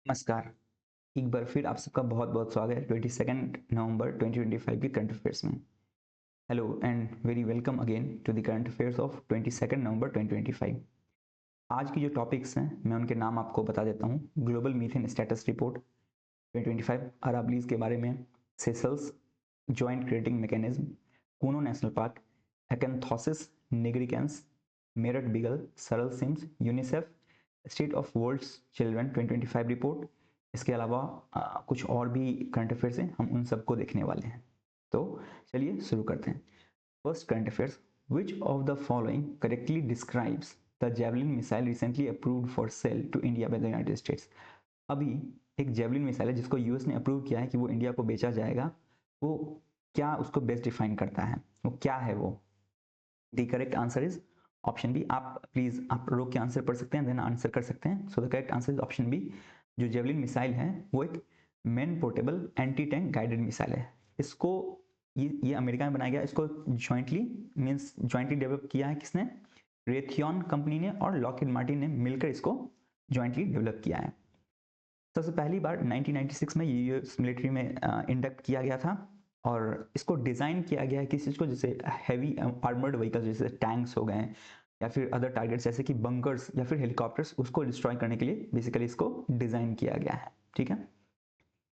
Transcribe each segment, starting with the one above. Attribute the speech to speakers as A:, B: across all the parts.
A: नमस्कार। एक बार फिर आप सबका बहुत-बहुत स्वागत है 22 नवंबर 2025 के करंट अफेयर्स में। Hello and very welcome again to the current affairs of 22 नवंबर 2025। आज की जो टॉपिक्स हैं मैं उनके नाम आपको बता देता हूँ। Global methane status report 2025 Aravallis के बारे में, Seychelles joint creating mechanism, Kuno national park, acanthosis nigricans, Meerut bugle, Saral sims, UNICEF, state of world's children 2025 report. इसके अलावा कुछ और भी करंट अफेयर्स हैं, हम उन सबको देखने वाले हैं। तो चलिए शुरू करते हैं। First current affairs, which of the following correctly describes the javelin missile recently approved for sale to India by the United States. अभी एक जेवलिन मिसाइल है जिसको यूएस ने अप्रूव किया है कि वो इंडिया को बेचा जाएगा। वो क्या उसको बेस्ट डिफाइन करता है, वो क्या है वो? The correct answer is option B. आप प्लीज आप रोक के आंसर पढ़ सकते हैं, देन आंसर कर सकते हैं। So the correct answer is option B. जो जेवलिन मिसाइल है वो एक man portable anti tank guided missile है। इसको ये अमेरिका में बनाया गया। इसको ज्वाइंटली डेवलप किया है किसने? रेथियन कंपनी ने और लॉकहीड मार्टिन ने मिलकर इसको ज्वाइंटली डेवलप किया है। सबसे पहली बार 1996 में यूएस मिलिट्री में इंडक्ट किया गया था और इसको डिज़ाइन किया गया है किस चीज़ को, जैसे हैवी आर्मर्ड व्हीकल्स जैसे टैंक्स हो गए या फिर अदर टारगेट्स जैसे कि बंकर्स या फिर हेलीकॉप्टर्स, उसको डिस्ट्रॉय करने के लिए बेसिकली इसको डिज़ाइन किया गया है। ठीक है।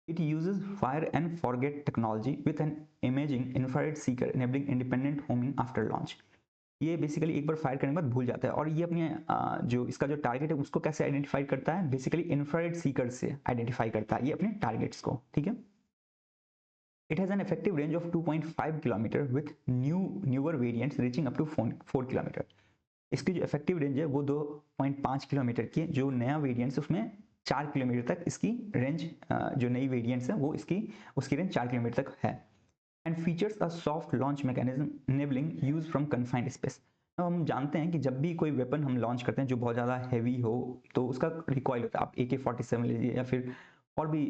A: It uses fire and forget technology with an imaging infrared Sikar enabling independent homing after launch. ये बेसिकली एक बार फायर करने के बाद भूल जाता है और ये अपने जो इसका जो टारगेट है उसको कैसे आइडेंटिफाई करता है? बेसिकली इंफ्रारेड सीकर से आइडेंटिफाई करता है ये अपने टारगेट्स को। ठीक है। It has an effective range of 2.5 kilometre with newer variants reaching up to 4 kilometre. इसकी जो इफेक्टिव रेंज है वो 2.5 किलोमीटर की, जो नया वेरिएंट्स उसमें 4 किलोमीटर तक इसकी रेंज, जो नई वेरिएंट्स है वो उसकी रेंज 4 किलोमीटर तक है। And features a soft launch mechanism enabling use from confined space. अब हम जानते हैं कि जब भी कोई वेपन हम लॉन्च करते हैं जो बहुत ज़्यादा हैवी हो तो उसका रिकॉइल होता है। आप AK-47 लीजिए या फिर और भी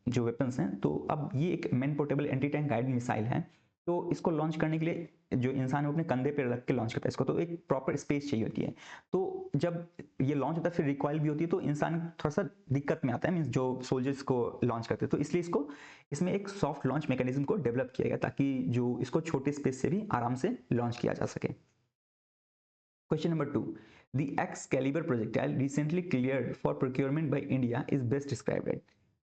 A: जो वेपन्स हैं। तो अब ये एक man portable anti tank guided missile है, तो इसको लॉन्च करने के लिए जो इंसान है अपने कंधे पे रख के लॉन्च करता है इसको, तो एक प्रॉपर स्पेस चाहिए होती है। तो जब ये लॉन्च होता है फिर रिकॉइल भी होती है, तो इंसान थोड़ा सा दिक्कत में आता है, मीन्स जो सोल्जर्स को लॉन्च करते हैं। तो इसलिए इसमें एक सॉफ्ट लॉन्च मैकेनिज्म को डेवलप किया गया ताकि जो इसको छोटे स्पेस से भी आराम से लॉन्च किया जा सके। Question number 2, the Excalibur projectile recently cleared for procurement by India is best described.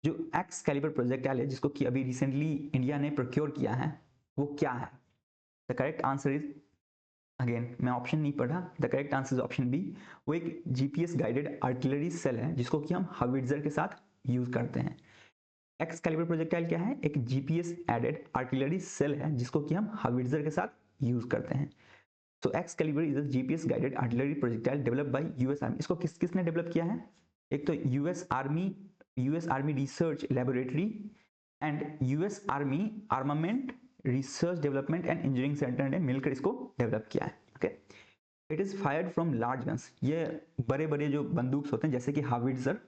A: जो एक्सकैलिबर प्रोजेक्टाइल है जिसको कि अभी रिसेंटली इंडिया ने प्रोक्योर किया है वो क्या है? The correct answer is, again मैं ऑप्शन नहीं पढ़ा, the correct answer is option B. वो एक जीपीएस गाइडेड आर्टिलरी सेल है जिसको कि हम हाविट्जर के साथ यूज करते हैं। एक्सकैलिबर प्रोजेक्टाइल क्या है? एक जीपीएस एडेड आर्टिलरी सेल है जिसको कि हम हाविट्जर के साथ यूज करते हैं। तो Excalibur is a GPS guided artillery projectile developed by US army. इसको किसने डेवलप किया है? एक तो US army research laboratory and US army armament research development and engineering centre ने मिलकर इसको डेवलप किया है। Okay. It is fired from large guns. ये बड़े बड़े जो बंदूक होते हैं जैसे कि हाविट्जर,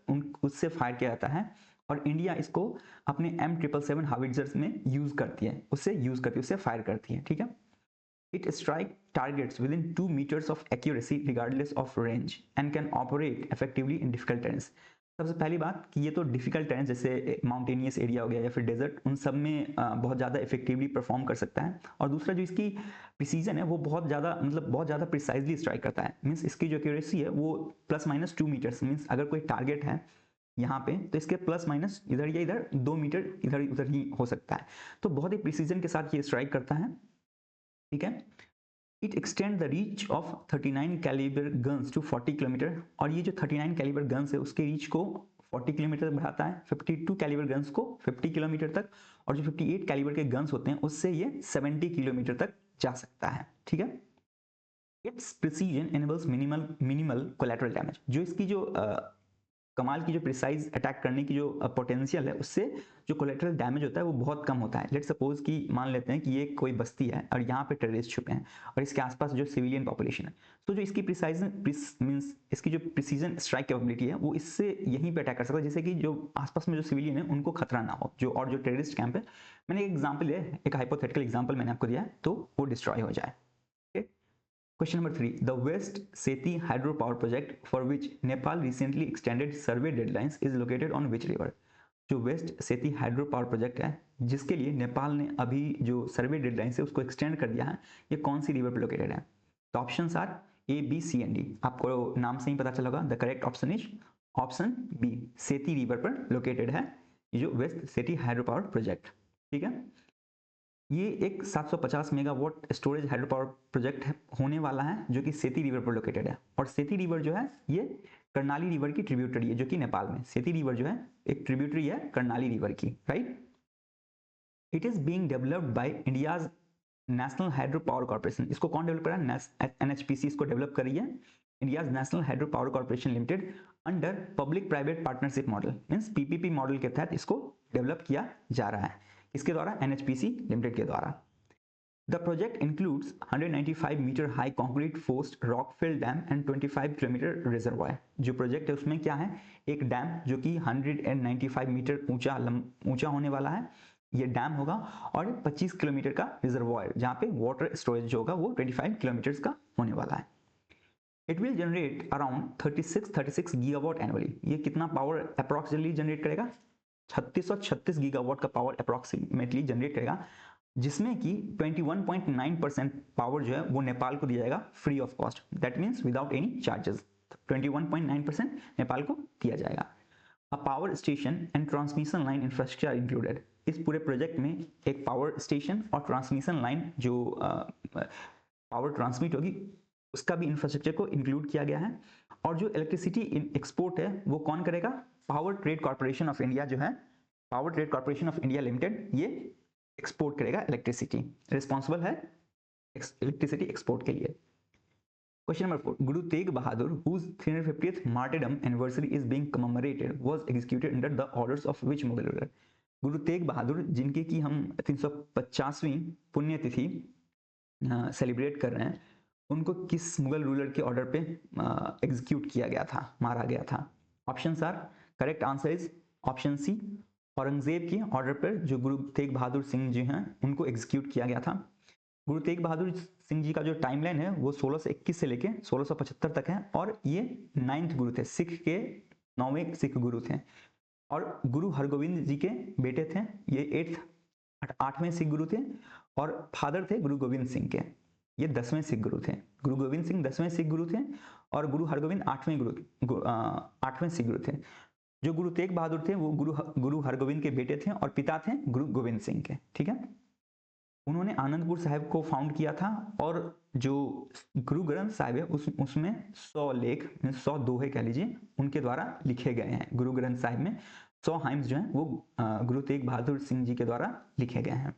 A: उससे फायर किया जाता है और इंडिया इसको अपने M777 हाविट्जर्स में यूज करती है, उससे फायर करती है। ठीक है। It strikes targets within 2 meters of accuracy regardless of range and can operate effectively in difficult terrains. सबसे पहली बात कि ये तो डिफिकल्ट टेरेन जैसे माउंटेनियस एरिया हो गया या फिर डेजर्ट, उन सब में बहुत ज़्यादा इफेक्टिवली परफॉर्म कर सकता है। और दूसरा जो इसकी प्रिसीजन है वो बहुत ज़्यादा प्रिसाइजली स्ट्राइक करता है। मीन्स इसकी जो एक्यूरेसी है वो +-2 मीटर्स, मीन्स अगर कोई टारगेट है यहाँ पे तो इसके प्लस माइनस इधर या इधर 2 मीटर इधर उधर ही हो सकता है। तो बहुत ही प्रिसीजन के साथ ये स्ट्राइक करता है। ठीक है। It extend the reach of 39 calibre guns to 40 kilometre. और ये जो 39 कैलिबर गन्स है उसके रीच को 40 किलोमीटर तक बढ़ाता है, 52 कैलिबर गन्स को 50 किलोमीटर तक, और जो 58 कैलिबर के गन्स होते हैं उससे ये 70 किलोमीटर तक जा सकता है। ठीक है। It's precision enables minimal collateral damage. जो इसकी जो कमाल की जो प्रिसाइज अटैक करने की जो पोटेंशियल है उससे जो कोलेटरल डैमेज होता है वो बहुत कम होता है। लेट सपोज कि मान लेते हैं कि ये कोई बस्ती है और यहाँ पे टेररिस्ट छुपे हैं और इसके आसपास जो सिविलियन पॉपुलेशन है, तो जो इसकी इसकी जो प्रिसीजन स्ट्राइक कैपेबिलिटी है वो इससे यहीं पे अटैक कर सकता है, जैसे कि जो आसपास में जो सिविलियन है उनको खतरा ना हो, जो टेररिस्ट कैंप है। मैंने एक एग्जाम्पल है, एक हाइपोथेटिकल एग्जाम्पल मैंने आपको दिया है, तो वो डिस्ट्रॉय हो जाए। क्वेश्चन नंबर 3, द वेस्ट सेती hydro power project for which Nepal recently extended survey deadlines is located on which river. जो वेस्ट सेती हाइड्रो पावर प्रोजेक्ट है जिसके लिए नेपाल ने अभी जो सर्वे डेडलाइंस है उसको एक्सटेंड कर दिया है, ये कौन सी रिवर पर लोकेटेड है? तो options are A, B, C and D. आपको नाम से ही पता चला होगा, the correct option is option B, Seti river पर लोकेटेड है ये जो वेस्ट सेती हाइड्रो पावर प्रोजेक्ट। ठीक है, ये एक 750 megawatt storage hydro power project होने वाला है जो कि सेती रिवर पर लोकेटेड है। और सेती रिवर जो है ये कर्णाली रिवर की ट्रिब्यूटरी है जो कि नेपाल में, सेती रिवर जो है एक ट्रिब्यूटरी है कर्णाली रिवर की, right. It is being developed by India's national hydro power corporation. इसको कौन डेवलप कर रहा है? एनएचपीसी इसको डेवलप कर रही है, India's national hydro power corporation limited, under public private partnership model, means PPP model के तहत इसको डेवलप किया जा रहा है। इसके द्वारा, एनएचपीसी लिमिटेड के द्वारा। The project includes 195 metre high concrete forced rockfill dam and 25 kilometre reservoir. जो प्रोजेक्ट है उसमें क्या है? एक डैम जो कि 195 मीटर ऊंचा होने वाला है, ये डैम होगा, और 25 किलोमीटर का रिजर्वायर जहां पे वाटर स्टोरेज जो होगा वो 25 किलोमीटर का होने वाला है। It will generate around 36 gigawatt annually. ये कितना पावर अप्रॉक्सिमेटली जनरेट करेगा? 3636 गीगावाट का पावर अप्रॉक्सीमेटली जनरेट करेगा, जिसमें कि 21.9% पावर जो है वो नेपाल को दिया जाएगा free of cost, that means without any charges. 21.9% Nepal को दिया जाएगा। A power station and transmission line infrastructure included. इस पूरे प्रोजेक्ट में एक पावर स्टेशन और ट्रांसमिशन लाइन जो पावर ट्रांसमिट होगी उसका भी इंफ्रास्ट्रक्चर को इंक्लूड किया गया है। और जो इलेक्ट्रिसिटी एक्सपोर्ट है वो कौन करेगा? Power trade corporation of India जो है, power trade corporation of India limited, ये एक्सपोर्ट करेगा इलेक्ट्रिसिटी, रिस्पॉन्सिबल है इलेक्ट्रिसिटी एक्सपोर्ट के लिए। Question number 4, Guru Tegh Bahadur whose 350th martyrdom anniversary is being commemorated was executed under the orders of which Mughal ruler। Guru Tegh Bahadur जिनके की हम 350वीं पुण्यतिथि सेलिब्रेट कर रहे हैं, उनको किस मुगल रूलर के ऑर्डर पे एग्जीक्यूट किया गया था, मारा गया था? Options are, correct answer is option C, Aurangzeb के ऑर्डर पर जो गुरु तेग बहादुर सिंह जी हैं उनको एग्जीक्यूट किया गया था। गुरु तेग बहादुर सिंह जी का जो टाइमलाइन है वो 1621 से लेके 1675 तक है, और ये 9th गुरु थे, सिख के 9वें सिख गुरु थे। और गुरु हरगोविंद जी के बेटे थे, ये 8वें सिख गुरु थे, और फादर थे गुरु गोविंद सिंह के, ये 10वें सिख गुरु थे। गुरु गोविंद सिंह 10वें सिख गुरु थे और गुरु हरगोविंद 8वें सिख गुरु थे। जो गुरु तेग बहादुर थे वो गुरु हरगोविंद के बेटे थे और पिता थे गुरु गोविंद सिंह के। ठीक है, उन्होंने आनंदपुर साहिब को फाउंड किया था, और जो गुरु ग्रंथ साहिब है उसमें 100 लेख, 100 दोहे कह लीजिए, उनके द्वारा लिखे गए हैं। गुरु ग्रंथ साहिब में 100 हाइम्स जो हैं वो गुरु तेग बहादुर सिंह जी के द्वारा लिखे गए हैं।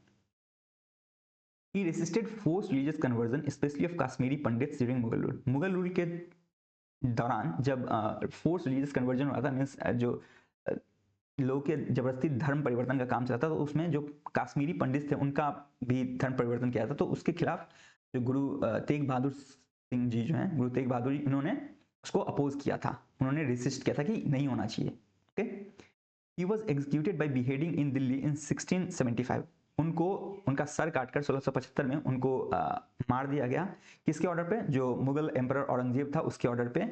A: He resisted forced religious conversion, especially of Kashmiri Pandits during Mughal rule। Mughal rule के दौरान जब फोर्स रिलीजियस कन्वर्जन हुआ था, मीन्स जो लोगों के जबरदस्ती धर्म परिवर्तन का काम चला था, तो उसमें जो काश्मीरी पंडित थे उनका भी धर्म परिवर्तन किया था, तो उसके खिलाफ जो गुरु तेग बहादुर सिंह जी जो हैं, गुरु तेग बहादुर जी, इन्होंने उसको अपोज किया था, उन्होंने रेसिस्ट किया था कि नहीं होना चाहिए। Okay, he was executed by beheading in Delhi in 1675। उनको उनका सर काटकर 1675 में उनको मार दिया गया। किसके ऑर्डर पे? जो मुगल एम्परर औरंगजेब था उसके ऑर्डर पे,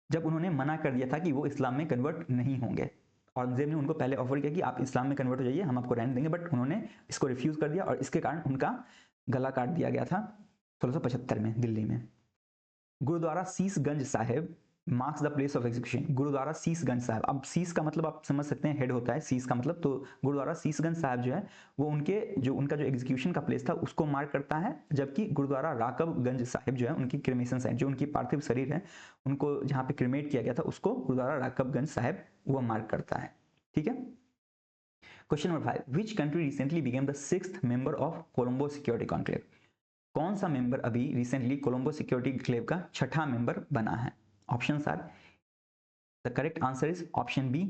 A: जब उन्होंने मना कर दिया था कि वो इस्लाम में कन्वर्ट नहीं होंगे। औरंगजेब ने उनको पहले ऑफर किया कि आप इस्लाम में कन्वर्ट हो जाइए, हम आपको रहने देंगे, बट उन्होंने इसको रिफ्यूज कर दिया, और इसके कारण उनका गला काट दिया गया था 1675 में दिल्ली में। Gurudwara Sheeshganj Sahib marks the place of execution. Gurudwara Sheeshganj Sahib, अब शीश का मतलब आप समझ सकते हैं हेड होता है, शीश का मतलब, तो गुरुद्वारा शीशगंज साहिब जो है वो उनका जो एग्जीक्यूशन का प्लेस था उसको मार्क करता है, जबकि गुरुद्वारा राकबगंज साहिब जो है उनकी क्रिमेशन साइट, जो उनकी पार्थिव शरीर है उनको जहाँ पे क्रिमेट किया गया था, उसको गुरुद्वारा राकबगंज साहिब वो मार्क करता है। ठीक है, question number 5, which country recently became the 6th member of Colombo security conclave. कौन सा मेंबर अभी रिसेंटली कोलंबो सिक्योरिटी कॉन्क्लेव का 6ठा मेंबर बना है? Options are, the correct answer is option B,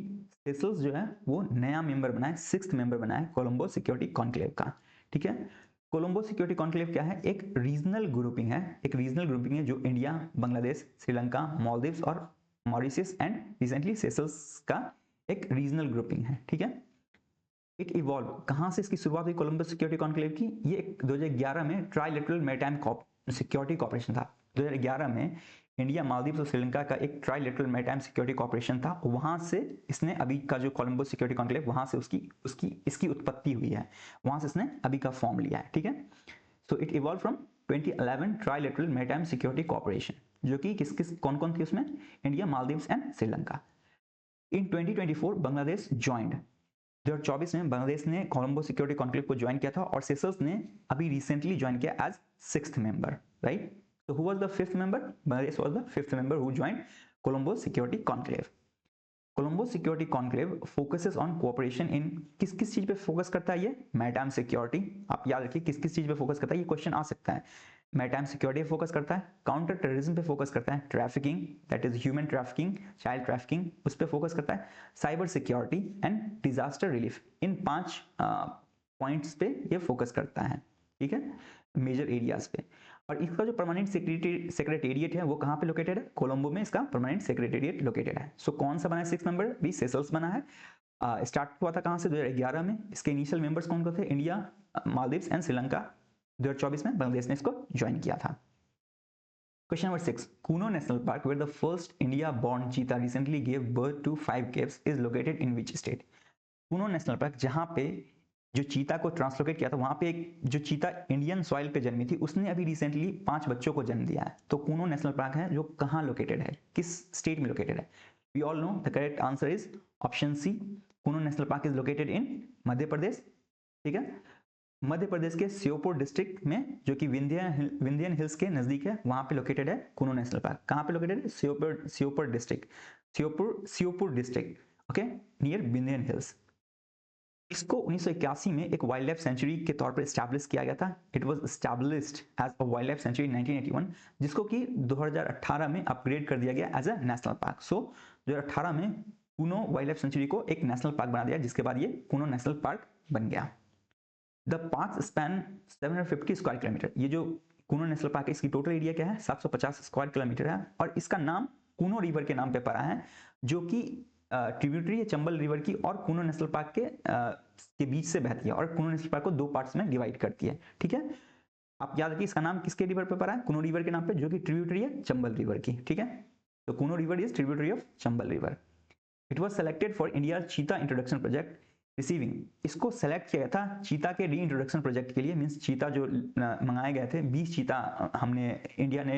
A: Seychelles जो है वो नया मेंबर बना है, 6th मेंबर बना है कोलंबो सिक्योरिटी कॉन्क्लेव का। ठीक है, कोलंबो सिक्योरिटी कॉन्क्लेव क्या है? एक रीजनल ग्रुपिंग है, एक रीजनल ग्रुपिंग है जो इंडिया, बांग्लादेश, श्रीलंका, मालदीव्स और मॉरिशस एंड रिसेंटली सेशल्स का एक रीजनल ग्रुपिंग है। ठीक है, एक इवॉल्व कहां से इसकी शुरुआत हुई कोलंबो सिक्योरिटी कॉन्क्लेव की? ये 2011 में ट्राइलेटरल मैरीटाइम सिक्योरिटी कॉर्पोरेशन था, 2011 में इंडिया, मालदीव्स और श्रीलंका का एक ट्राइलेटरल मैरीटाइम सिक्योरिटी कॉर्पोरेशन था, वहां से इसने अभी का जो कोलंबो सिक्योरिटी कॉन्क्लेव, वहां से इसकी उत्पत्ति हुई है, वहां से इसने अभी का फॉर्म लिया है, ठीक है। So it evolve from 2011 trilateral maritime security corporation, जो कि कौन कौन थी उसमें, India, Maldives and Sri Lanka. In 2024 Bangladesh joined, 2024 में बांग्लादेश ने कोलंबो सिक्योरिटी कॉन्क्लेव को ज्वाइन किया था और सेशल्स ने अभी रिसेंटली ज्वाइन किया as 6th member, right. So who was the 5th member? Bangladesh was the 5th member who joined Colombo Security Conclave. Colombo Security Conclave focuses on cooperation in किस चीज पे focus करता है ये, maritime security. आप याद रखिए किस चीज पे फोकस करता है, ये क्वेश्चन आ सकता है। मैरीटाइम सिक्योरिटी पे फोकस करता है, काउंटर टेररिज्म पे फोकस करता है, trafficking that is human trafficking, child trafficking, उस पर फोकस करता है, cyber security and disaster relief. In 5 points पे ये फोकस करता है, ठीक है, मेजर एरियाज पे। और इसका जो परमानेंट सेक्रेटेरिएट है वो कहाँ पे लोकेटेड है, कोलंबो में इसका परमानेंट सेक्रेटेरिएट लोकेटेड है। सो कौन सा बना है 6th मेंबर, भी सेशल्स बना है। स्टार्ट हुआ था कहाँ से, 2011 में। इसके इनिशियल मेंबर्स कौन कौन थे, इंडिया, मालदीव्स एंड श्रीलंका। 2024 में बांग्लादेश ने इसको ज्वाइन किया था। Question number 6, Kuno national park where the first India born cheetah recently gave birth to 5 cubs is located in which state. Kuno national park, जहां पे जो चीता को ट्रांसलोकेट किया था, वहां पे एक जो चीता इंडियन सॉइल पे जन्मी थी, उसने अभी रिसेंटली 5 बच्चों को जन्म दिया है। तो कूनो नेशनल पार्क है जो कहाँ लोकेटेड है, किस स्टेट में लोकेटेड है। We all know the correct answer is option C, Kuno national park is located in Madhya Pradesh, ठीक है। मध्य प्रदेश के श्योपुर डिस्ट्रिक्ट में, जो कि विंध्यन हिल्स के नजदीक है, वहां पे लोकेटेड है कूनो नेशनल पार्क। कहाँ पे लोकेटेड है, Sheopur district, Sheopur district, okay, near Vindhyan hills. इसको 1981 में एक वाइल्ड लाइफ सेंचुरी के तौर पर एस्टैब्लिश किया गया था। It was established as a wildlife sanctuary in 1981, जिसको कि 2018 में अपग्रेड कर दिया गया as a national park. So 2018 में कूनो वाइल्ड लाइफ सेंचुरी को एक नेशनल पार्क बना दिया, जिसके बाद ये कूनो नेशनल पार्क बन गया। The park span 750 square kilometre. ये जो कूनो नेशनल पार्क है, इसकी टोटल एरिया क्या है, 750 स्क्वायर किलोमीटर है, और इसका नाम कूनो रिवर के नाम पे पड़ा है, जो कि ट्रिब्यूटरी है चंबल रिवर की, और कूनो नेशनल पार्क के बीच से बहती है, और कूनो नेशनल पार्क को 2 पार्ट्स में डिवाइड करती है, ठीक है। आप याद रखिए इसका नाम किसके रिवर पे पड़ा है, कूनो रिवर के नाम पे, जो कि ट्रिब्यूटरी है चंबल रिवर की, ठीक है। तो Kuno river is tributary of Chambal river. It was selected for India चीता इंट्रोडक्शन प्रोजेक्ट रिसीविंग। इसको सेलेक्ट किया गया था चीता के री इंट्रोडक्शन प्रोजेक्ट के लिए, मीन्स चीता जो मंगाए गए थे, 20 चीता हमने इंडिया ने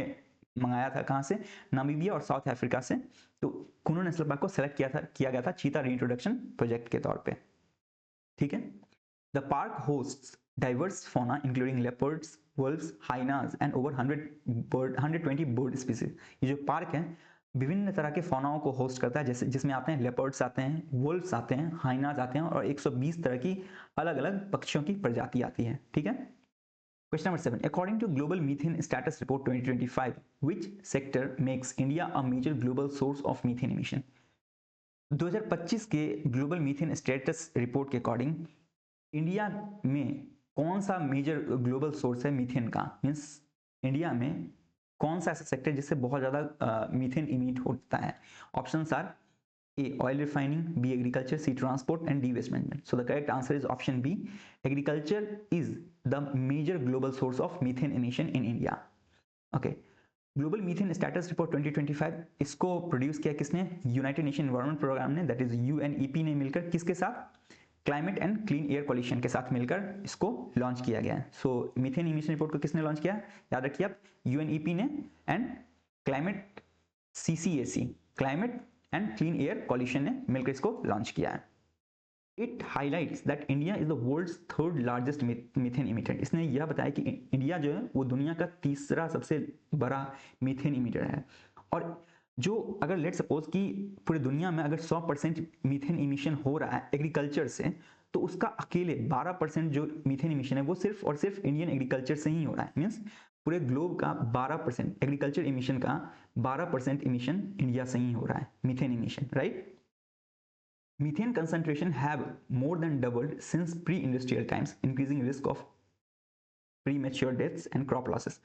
A: मंगाया था, कहाँ से, नामीबिया और साउथ अफ्रीका से। तो कूनो नेशनल पार्क को सेलेक्ट किया गया था चीता रीइंट्रोडक्शन प्रोजेक्ट के तौर पे, ठीक है। The park hosts diverse fauna including leopards, Wolves, hyenas and over 120 bird species. ये जो पार्क है विभिन्न तरह के फौनाओं को होस्ट करता है, जैसे जिसमें आते हैं लेपर्ड्स आते हैं, वुल्व्स आते हैं, हाइनास आते हैं, और 120 तरह की अलग अलग पक्षियों की प्रजाति आती है, ठीक है। Question number 7. According to Global Methane Status Report 2025, which sector makes India a major global source of methane emission? 2025 के ग्लोबल मीथेन स्टेटस रिपोर्ट के अकॉर्डिंग इंडिया में कौन सा मेजर ग्लोबल सोर्स है मीथेन का, मीन्स इंडिया में कौन सा ऐसा सेक्टर जिससे बहुत ज़्यादा मीथेन इमिट होता है। Options are A. Oil refining, B. Agriculture, C. Transport and D. Waste management. So the correct answer is option B. Agriculture is the major global source of methane emission in India. Okay. Global methane status report 2025 इसको produce किया किसने, United nation environment programme ने, that is UNEP ने मिलकर, किसके साथ, climate and clean air pollution के साथ मिलकर इसको लॉन्च किया गया है। सो मीथेन इमिशन रिपोर्ट को किसने लॉन्च किया, याद रखिए आप, UNEP ने, and climate CCAC, climate and clean air pollution ने मिलकर इसको लॉन्च किया है। It highlights that India is the world's 3rd largest methane emitter. इसने यह बताया कि इंडिया जो है वो दुनिया का 3रा सबसे बड़ा मीथेन इमिटर है। और जो अगर लेट सपोज कि पूरी दुनिया में अगर 100% मीथेन इमिशन हो रहा है एग्रीकल्चर से, तो उसका अकेले 12% जो मीथेन इमिशन है वो सिर्फ और सिर्फ इंडियन एग्रीकल्चर से ही हो रहा है। मीन्स पूरे ग्लोब का 12% एग्रीकल्चर इमिशन का 12% इमिशन इंडिया से ही हो रहा है, methane emission, right. Methane concentration have more than doubled since pre-industrial times, increasing risk of premature deaths and crop losses.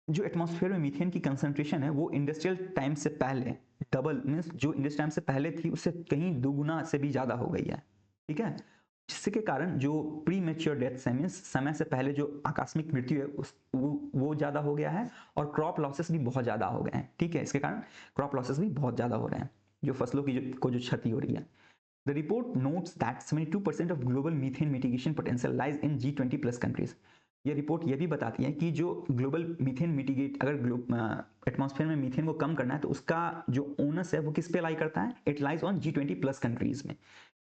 A: जो एटमॉस्फेयर में मीथेन की कंसंट्रेशन है वो इंडस्ट्रियल टाइम से पहले डबल, मीन्स जो इंडस्ट्रियल टाइम से पहले थी उससे कहीं 2 गुना से भी ज़्यादा हो गई है, ठीक है। जिसके कारण जो प्री मेच्योर डेथ मीन्स समय से पहले जो आकस्मिक मृत्यु है वो ज़्यादा हो गया है, और क्रॉप लॉसेस भी बहुत ज़्यादा हो गए हैं। ठीक है, इसके कारण क्रॉप लॉसेस भी बहुत ज़्यादा हो रहे हैं, जो फसलों की जो क्षति हो रही है। The report notes that 72% of global methane mitigation potential lies in G20 plus countries. ये रिपोर्ट ये भी बताती है कि जो ग्लोबल मीथेन मिटिगेट, अगर एटमॉस्फेयर में मीथेन को कम करना है तो उसका जो ओनस है वो किस पे लाई करता है? It lies on G20 plus countries में।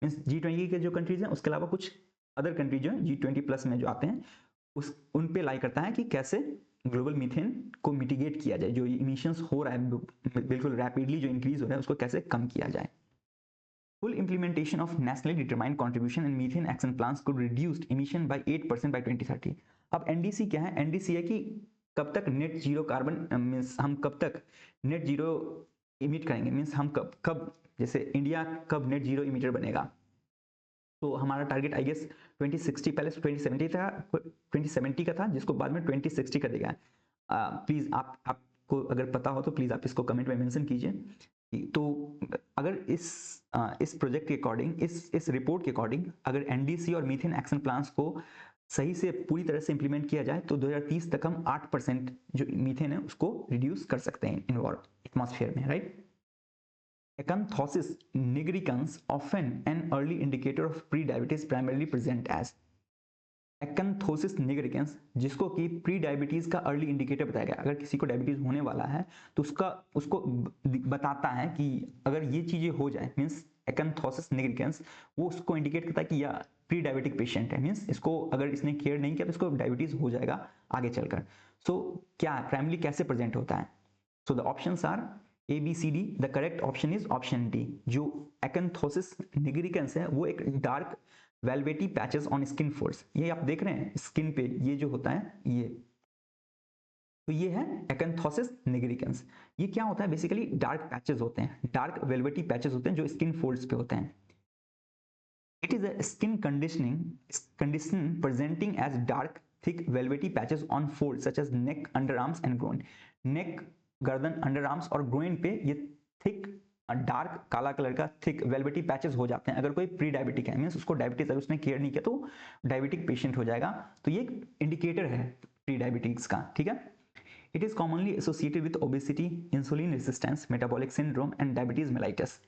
A: मीन्स G20 के जो कंट्रीज हैं उसके अलावा कुछ अदर कंट्रीज जो है G20 प्लस में जो आते हैं उन पे लाई करता है कि कैसे ग्लोबल मीथेन को मिटिगेट किया जाए, जो इमिशंस हो रहा है बिल्कुल रैपिडली जो इंक्रीज हो रहा है उसको कैसे कम किया जाए। Full implementation of nationally determined contribution and methane action plans could reduce emission by 8% by 2030. अब NDC क्या है? NDC है कि कब तक नेट जीरो कार्बन मीन्स हम कब तक नेट जीरो इमिट करेंगे, मीन्स हम कब जैसे इंडिया कब नेट जीरो इमिटर बनेगा। तो हमारा टारगेट आई गेस 2060, पहले 2070 का था जिसको बाद में 2060 कर दिया। प्लीज़ आपको अगर पता हो तो प्लीज़ आप इसको कमेंट में मेंशन कीजिए। तो अगर इस प्रोजेक्ट के अकॉर्डिंग, इस रिपोर्ट के अकॉर्डिंग अगर एनडीसी और मीथेन एक्शन प्लान्स को सही से पूरी तरह से इंप्लीमेंट किया जाए तो 2030 तक हम 8% जो मीथेन है उसको रिड्यूस कर सकते हैं एटमॉस्फेयर में, right. Acanthosis nigricans, often an early indicator of pre-diabetes, primarily present as एक्थोसिस निग्रिकेंस, जिसको कि प्री डायबिटीज का अर्ली इंडिकेटर बताया गया। अगर किसी को डायबिटीज होने वाला है तो उसको बताता है कि अगर ये चीजें हो जाए, मीन्स एक्थोसिस निग्रिकेंस वो उसको इंडिकेट करता है कि यह प्री डायबिटिक पेशेंट है, मीन्स इसको अगर इसने केयर नहीं किया तो इसको डायबिटीज हो जाएगा आगे चलकर। सो क्या प्राइमरी कैसे प्रेजेंट होता है? So the options are A B C D. The correct option is option D. जो एक्थोसिस निग्रिकेंस है वो एक dark velvety patches on skin folds, ये आप देख रहे हैं स्किन पे ये जो होता है ये, तो ये है एक्थोसिस निग्रिकेंस। ये क्या होता है? बेसिकली डार्क पैचेस होते हैं, डार्क वेलवेटी पैचेस होते हैं जो स्किन फोल्ड्स पे होते हैं। It is a skin condition presenting as dark thick velvety patches on fold such as neck, underarms and groin. Neck, गर्दन, अंडर आर्म्स और ग्रोइन पे ये थिक डार्क काला कलर का थिक वेलवेटी पैचेस हो जाते हैं। अगर कोई प्री डायबिटिक है, मीन्स उसको डायबिटीज अगर उसने केयर नहीं किया तो डायबिटिक पेशेंट हो जाएगा। तो ये एक इंडिकेटर है प्री डायबिटीज का, ठीक है। It is commonly associated with obesity, insulin resistance, metabolic syndrome and diabetes mellitus.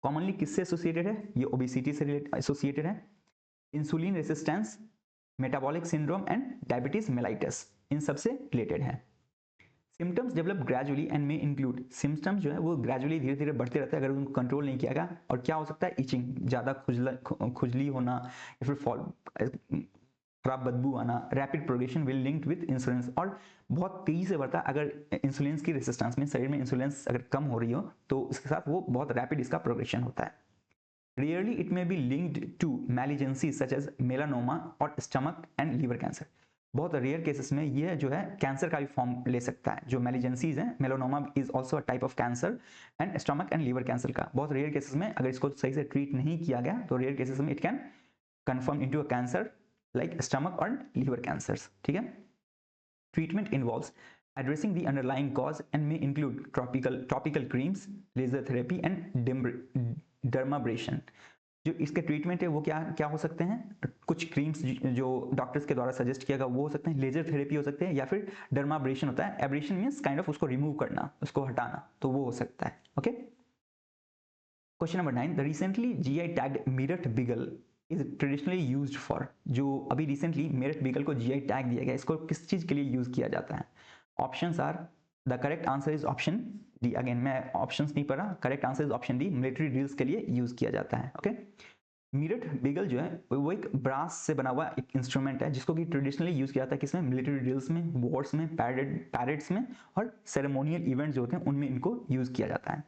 A: Commonly किससे एसोसिएटेड है? ये ओबेसिटी से एसोसिएटेड है, insulin resistance, metabolic syndrome and diabetes mellitus, इन सबसे रिलेटेड है। Symptoms develop gradually and may include, symptoms जो है वो ग्रेजुअली धीरे धीरे बढ़ते रहते हैं अगर उनको कंट्रोल नहीं किया गया। और क्या हो सकता है? इचिंग, ज़्यादा खुजली होना या फिर खराब बदबू आना। Rapid progression will linked with insulin, और बहुत तेजी से बढ़ता है अगर इंसुलिन की रेसिस्टेंस में शरीर में इंसुलिन अगर कम हो रही हो तो उसके साथ वो बहुत रैपिड इसका प्रोग्रेशन होता है। Rarely it may be linked to malignancies such as melanoma और stomach and liver cancer। बहुत रेयर केसेस में ये जो है कैंसर का भी फॉर्म ले सकता है। जो मेलिजेंसीज है, melanoma is also a type of cancer, and stomach and liver cancer का बहुत रेयर केसेस में अगर इसको सही से ट्रीट नहीं किया गया तो रेयर केसेस में it can confirm into a cancer like stomach और लीवर कैंसर्स, ठीक है। Treatment involves addressing the underlying cause and may include topical creams, laser therapy and dermabrasion। जो इसके ट्रीटमेंट है वो क्या क्या हो सकते हैं? कुछ क्रीम्स जो डॉक्टर्स के द्वारा सजेस्ट किया गया वो हो सकते हैं, लेजर थेरेपी हो सकते हैं, या फिर डर्माब्रेशन होता है। एब्रेशन मीन्स काइंड ऑफ उसको रिमूव करना, उसको हटाना, तो वो हो सकता है। Okay, question number 9। The recently GI tagged Meerut beagle is traditionally used for. जो अभी रिसेंटली मेरठ बीगल को जीआई टैग दिया गया, इसको किस चीज के लिए यूज किया जाता है? Options are, the correct answer is option D. Again मैं ऑप्शंस नहीं पढ़ा, correct answer is option D, military drills के लिए यूज किया जाता है। ओके, मेरठ बीगल जो है वो एक ब्रास से बना हुआ एक इंस्ट्रूमेंट है जिसको कि ट्रेडिशनली यूज किया जाता है किसमें? मिलिट्री ड्रिल्स में, वॉर्स में, पैरेड्स में और सेरेमोनियल इवेंट्स जो होते हैं उनमें इनको यूज किया जाता है।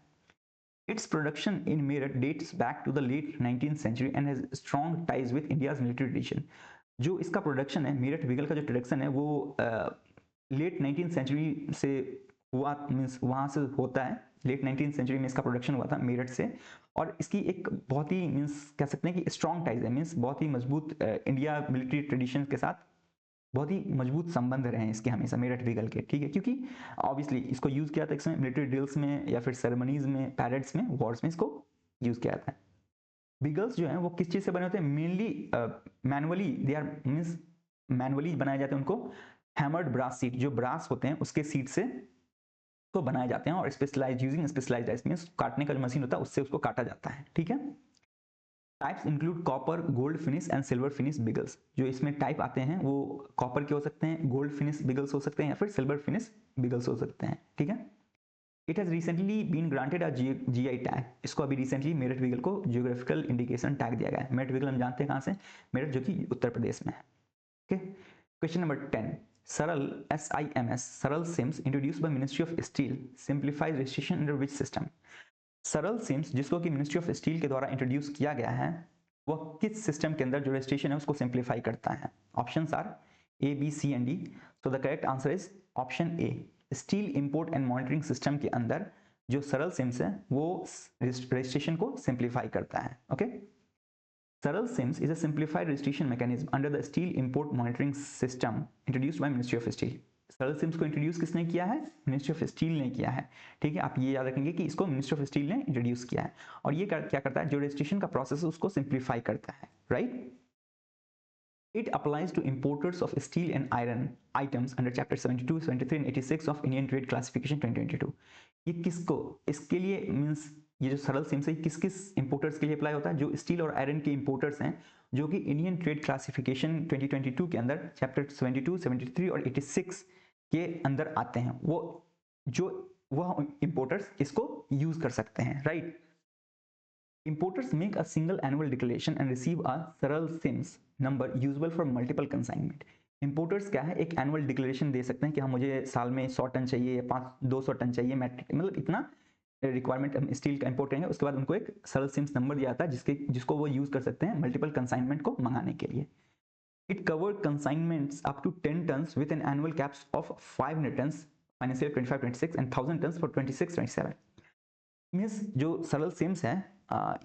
A: Its production in Meerut dates back to the late 19th century and has strong ties with India's military tradition। जो इसका प्रोडक्शन है, मेरठ बीगल का जो प्रोडक्शन है वो लेट 19th सेंचुरी से हुआ, मीन्स वहाँ से होता है। लेट 19th सेंचुरी में इसका प्रोडक्शन हुआ था मेरठ से, और इसकी एक बहुत ही मीन्स कह सकते हैं कि स्ट्रॉन्ग टाइज है, मीन्स बहुत ही मजबूत इंडिया मिलिट्री ट्रेडिशन के साथ बहुत ही मजबूत संबंध रहे हैं इसके हमेशा मेरठ बीगल के, ठीक है। क्योंकि ऑब्वियसली इसको यूज किया था इसमें मिलिट्री ड्रिल्स में या फिर सेरेमनीज में, पैरेड्स में, वॉर्स में इसको यूज किया जाता है। बिगल्स जो हैं वो किस चीज़ से बने होते हैं? Mainly manually they are means manually बनाए जाते हैं उनको। हैमर्ड ब्रास सीट, जो ब्रास होते हैं उसके सीट से तो बनाए जाते हैं और specialise using specialised dies means काटने का जो मशीन होता है उससे उसको काटा जाता है। ठीक है। Types include copper, gold finish and silver finish bugles. जो इसमें टाइप आते हैं वो कॉपर के हो सकते हैं, गोल्ड फिनिश बिगल्स हो सकते हैं या फिर सिल्वर फिनिश बिगल्स हो सकते हैं। ठीक है। It has recently been granted a GI tag. इसको अभी रिसेंटली मेरठ बिगल को जियोग्राफिकल इंडिकेशन टैग दिया गया है। मेरठ बिगल हम जानते हैं कहाँ से, मेरठ जो कि उत्तर प्रदेश में है। Okay. Question number 10, Saral SIMS, Saral SIMS introduced by ministry of steel simplifies registration under which system? Saral SIMS जिसको कि मिनिस्ट्री ऑफ स्टील के द्वारा इंट्रोड्यूस किया गया है वह किस सिस्टम के अंदर जो रजिस्ट्रेशन है उसको सिंप्लीफाई करता है? Options are A, B, C and D। So the correct answer is option A। Steel import and monitoring system के अंदर जो सरल सिम्स है वो रजिस्ट्रेशन को सिंप्लीफाई करता है। Okay. Saral SIMS is a simplified registration mechanism under the steel import monitoring system introduced by ministry of steel. Saral SIMS को इंट्रोड्यूस किसने किया है? मिनिस्ट्री ऑफ स्टील ने किया है। ठीक है। आप ये याद रखेंगे कि इसको मिनिस्ट्री ऑफ स्टील ने इंट्रोड्यूस किया है और ये क्या करता है, जो रजिस्ट्रेशन का प्रोसेस है उसको सिंप्लीफाई करता है। Right. It applies to importers of steel and iron items under chapter 72, 73 and 86 of Indian Trade Classification 2022। ये किसको, इसके लिए मींस ये जो सरल सिम्स है किस किस इंपोर्टर्स के लिए अप्लाई होता है? जो स्टील और आयरन के इंपोर्टर्स हैं जो कि इंडियन ट्रेड क्लासिफिकेशन 2022 के अंदर चैप्टर 72, 73 और 86 के अंदर आते हैं, वो जो वह इंपोर्टर्स इसको यूज कर सकते हैं। Right. Importers make a single annual declaration and receive a सरल CIMS number usable for multiple consignment। Importers क्या है, एक एनुअल डिक्लेरेशन दे सकते हैं कि हाँ मुझे साल में 100 टन चाहिए या 200 टन चाहिए, मैट्रिक मतलब इतना रिक्वायरमेंट हम स्टील का इंपोर्ट करेंगे। उसके बाद उनको एक सरल सिम्स नंबर दिया जाता है जिसको वो यूज कर सकते हैं मल्टीपल कंसाइनमेंट को मंगाने के लिए। It covered consignments up to 10 tons with an annual caps of 500 tons financial 25-26 and 1000 tons for 26-27। Means जो सरल सिम्स है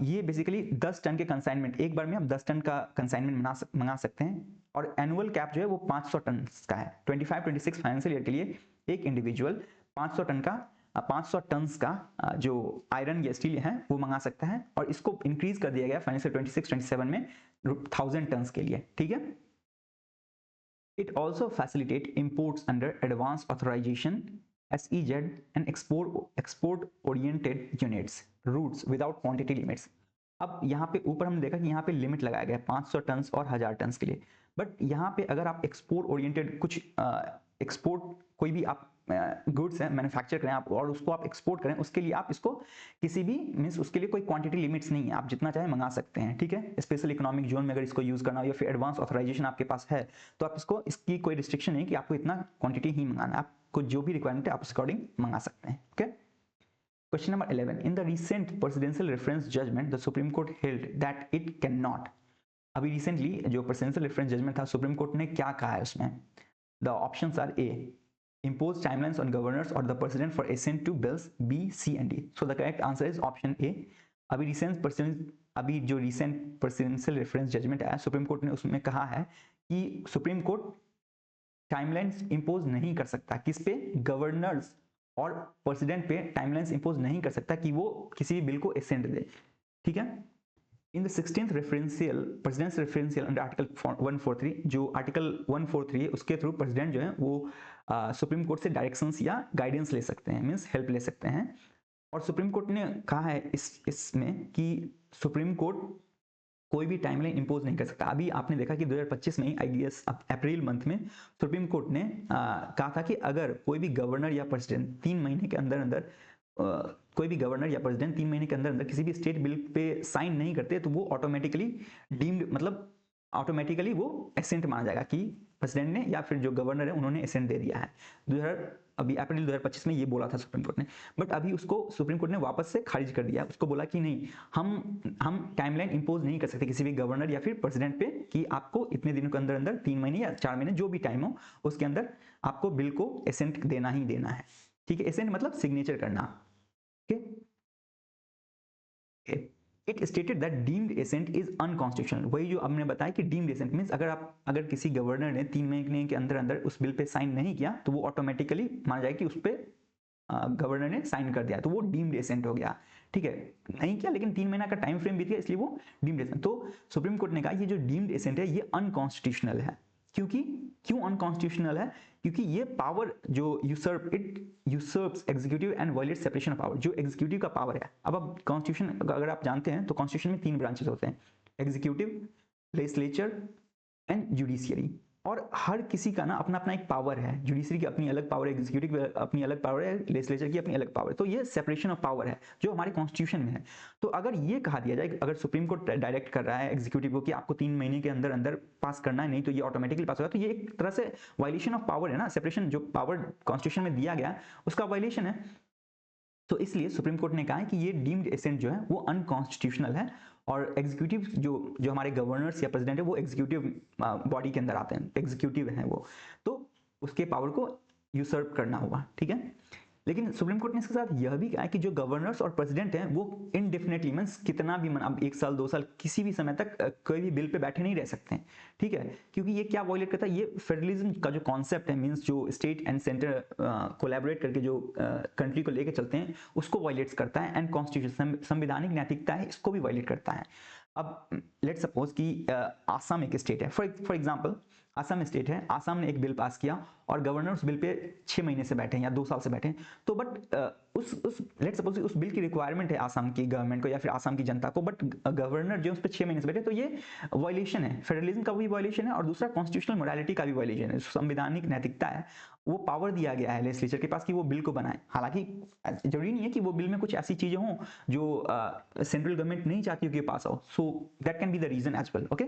A: ये बेसिकली 10 टन के कंसाइनमेंट, एक बार में आप 10 टन का कंसाइनमेंट मंगा सकते हैं और एनुअल कैप जो है वो 500 टन का है। 25-26 फाइनेंशियल ईयर के लिए एक इंडिविजुअल 500 टन का 500 टन का जो आयरन या स्टील है वो मंगा सकता है और इसको इंक्रीज कर दिया गया फाइनेंशियल 26-27 में 1000 टन के लिए। ठीक है। It also facilitate imports under advanced authorization SEZ and export oriented units routes without quantity limits। अब यहाँ पे ऊपर हमने देखा कि यहाँ पे लिमिट लगाया गया 500 टन और 1000 टन के लिए, बट यहाँ पे अगर आप एक्सपोर्ट ओरिएंटेड कुछ एक्सपोर्ट कोई भी आप गुड्स है मैन्युफैक्चर करें आप और उसको आप एक्सपोर्ट करें, उसके लिए आप इसको किसी भी मीन्स उसके लिए कोई क्वांटिटी लिमिट्स नहीं है, आप जितना चाहे मंगा सकते हैं। ठीक है। स्पेशल इकोनॉमिक जोन में अगर इसको यूज करना हो या फिर एडवांस ऑथराइजेशन आपके पास है तो आप इसको इसकी कोई रिस्ट्रिक्शन नहीं कि आपको इतना क्वांटिटी ही मंगाना है, आपको जो भी रिक्वायरमेंट है आप उस अकॉर्डिंग मंगा सकते हैं। Okay. Question number 11, in the recent presidential reference judgment the Supreme Court held that it cannot। अभी रिसेंटली जो प्रेसिडेंशियल रेफरेंस जजमेंट था सुप्रीम कोर्ट ने क्या कहा है उसमें? The options are A impose timelines on governors or the president for assent to bills, B, C and D। so the correct answer is option A। अभी जो recent presidential reference judgement आया supreme court ने उसमें कहा है कि supreme court timelines impose नहीं कर सकता, किस पे? गवर्नर्स और प्रेसिडेंट पे टाइमलाइंस इंपोज नहीं कर सकता कि वो किसी भी बिल को एसेंट दे। ठीक है। In the 16th referential precedence referential under article 143, जो आर्टिकल 143 है उसके थ्रू प्रेसिडेंट जो है वो सुप्रीम कोर्ट से डायरेक्शंस या गाइडेंस ले सकते हैं, मींस हेल्प ले सकते हैं। और सुप्रीम कोर्ट ने कहा है इसमें कि सुप्रीम कोर्ट कोई भी टाइमलाइन इंपोज नहीं कर सकता। अभी आपने देखा कि 2025 में आई गेस अप्रैल मंथ में सुप्रीम कोर्ट ने कहा था कि अगर कोई भी गवर्नर या प्रेसिडेंट 3 महीने के अंदर अंदर कोई भी गवर्नर या प्रेसिडेंट 3 महीने के अंदर अंदर किसी भी स्टेट बिल पे साइन नहीं करते तो वो ऑटोमेटिकली डीम्ड मतलब ऑटोमेटिकली वो एसेंट माना जाएगा कि प्रेसिडेंट ने या फिर जो गवर्नर है उन्होंने एसेंट दे दिया है। अभी अप्रैल 2025 में ये बोला था सुप्रीम कोर्ट ने, बट अभी उसको सुप्रीम कोर्ट ने वापस से खारिज कर दिया। उसको बोला कि नहीं, हम टाइमलाइन इंपोज नहीं कर सकते किसी भी गवर्नर या फिर प्रेसिडेंट पे कि आपको इतने दिनों के अंदर अंदर 3 महीने या 4 महीने जो भी टाइम हो उसके अंदर आपको बिल को एसेंट देना ही देना है। ठीक है। एसेंट मतलब सिग्नेचर करना। It stated that deemed assent is unconstitutional. वही जो हमने बताया कि डीम्ड एसेंट मींस अगर किसी गवर्नर ने 3 महीने के अंदर अंदर उस बिल पे साइन नहीं किया तो वो ऑटोमेटिकली माना जाए कि उस पे गवर्नर ने साइन कर दिया तो वो डीम्ड एसेंट हो गया। ठीक है, नहीं किया लेकिन 3 महीना का टाइम फ्रेम बीत गया, इसलिए वो डीम्ड एसेंट। तो सुप्रीम कोर्ट ने कहा ये जो डीम्ड एसेंट है ये अनकॉन्स्टिट्यूशनल है। क्यों अनकॉन्स्टिट्यूशनल है? क्योंकि ये पावर जो usurps executive and violates separation of power, जो एग्जीक्यूटिव का पावर है। अब कॉन्स्टिट्यूशन अगर आप जानते हैं तो कॉन्स्टिट्यूशन में 3 ब्रांचेस होते हैं, एग्जीक्यूटिव, लेजिस्लेचर एंड जुडिशियरी। और हर किसी का ना अपना अपना एक पावर है, जुडिशरी की अपनी अलग पावर है, एग्जीक्यूटिव की अपनी अलग पावर है, लेजिस्लेचर की अपनी अलग पावर है। तो ये सेपरेशन ऑफ पावर है जो हमारे कॉन्स्टिट्यूशन में है। तो अगर ये कहा दिया जाए, अगर सुप्रीम कोर्ट डायरेक्ट कर रहा है एग्जीक्यूटिव को कि आपको 3 महीने के अंदर अंदर पास करना है, नहीं तो ये ऑटोमेटिकली पास होगा, तो ये एक तरह से वायलेशन ऑफ पावर है ना, सेपरेशन जो पावर कॉन्स्टिट्यूशन में दिया गया उसका वायलेशन है। तो इसलिए सुप्रीम कोर्ट ने कहा है कि ये डीम्ड एसेंट जो है वो अनकॉन्स्टिट्यूशनल है, और एग्जीक्यूटिव जो हमारे गवर्नर्स या प्रेसिडेंट है वो एग्जीक्यूटिव बॉडी के अंदर आते हैं, एग्जीक्यूटिव है वो, तो उसके पावर को यूसर्प करना होगा, ठीक है। लेकिन सुप्रीम कोर्ट ने इसके साथ यह भी कहा है कि जो गवर्नर्स और प्रेसिडेंट हैं वो इनडेफिनेटली मींस कितना भी अब 1 साल 2 साल किसी भी समय तक कोई भी बिल पे बैठे नहीं रह सकते हैं, ठीक है। क्योंकि ये क्या वायलेट करता है, ये फेडरलिज्म का जो कॉन्सेप्ट है, मींस जो स्टेट एंड सेंटर कोलैबोरेट करके जो कंट्री को लेके चलते हैं उसको वायलेट्स करता है, एंड कॉन्स्टिट्यूशन संवैधानिक नैतिकता है इसको भी वायलेट करता है। अब लेट्स सपोज कि आसाम एक स्टेट है, फॉर एग्जांपल आसाम स्टेट है, आसाम ने एक बिल पास किया और गवर्नर उस बिल पे 6 महीने से बैठे हैं या 2 साल से बैठे हैं, तो बट उस लेट्स सपोज उस बिल की रिक्वायरमेंट है आसाम की गवर्नमेंट को या फिर आसाम की जनता को, बट गवर्नर जो उस पर 6 महीने से बैठे, तो ये वायलेशन है, फेडरलिज्म का भी वायलेशन है और दूसरा कॉन्स्टिट्यूशनल मोरालिटी का भी वायलेशन है, संवैधानिक नैतिकता है। वो पावर दिया गया है लेजिस्लेचर के पास कि वो बिल को बनाए, हालांकि जरूरी नहीं है कि वो बिल में कुछ ऐसी चीजें हों जो सेंट्रल गवर्नमेंट नहीं चाहती हो कि पास हो, so that can be the reason as well, okay.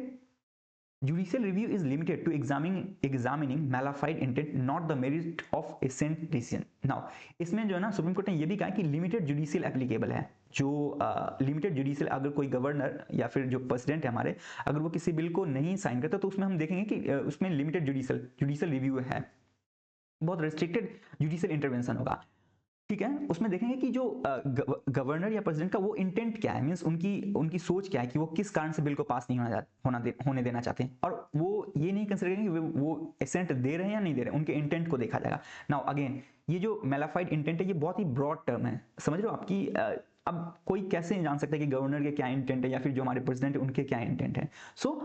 A: Judicial review is limited to examining malified intent, not the merit of assent decision. Now, इसमें जो है ना सुप्रीम कोर्ट ने ये भी कहा कि लिमिटेड जुडिशियल एप्लीकेबल है, जो लिमिटेड जुडिशियल, अगर कोई गवर्नर या फिर जो प्रेसिडेंट है हमारे, अगर वो किसी बिल को नहीं साइन करता तो उसमें हम देखेंगे कि उसमें लिमिटेड जुडिशियल रिव्यू है, बहुत रेस्ट्रिक्टेड जुडिशियल इंटरवेंशन होगा, ठीक है। उसमें देखेंगे कि जो गवर्नर या प्रेसिडेंट का वो इंटेंट क्या है, मींस उनकी सोच क्या है कि वो किस कारण से बिल को पास नहीं होने देना चाहते हैं, और वो ये नहीं कंसीडर करेंगे कि वो एसेंट दे रहे हैं या नहीं दे रहे हैं, उनके इंटेंट को देखा जाएगा। नाउ अगेन ये जो मैलाफाइड इंटेंट है ये बहुत ही ब्रॉड टर्म है, समझ रहे हो आपकी, अब कोई कैसे जान सकता है कि गवर्नर के क्या इंटेंट है या फिर जो हमारे प्रेसिडेंट है उनके क्या इंटेंट है। सो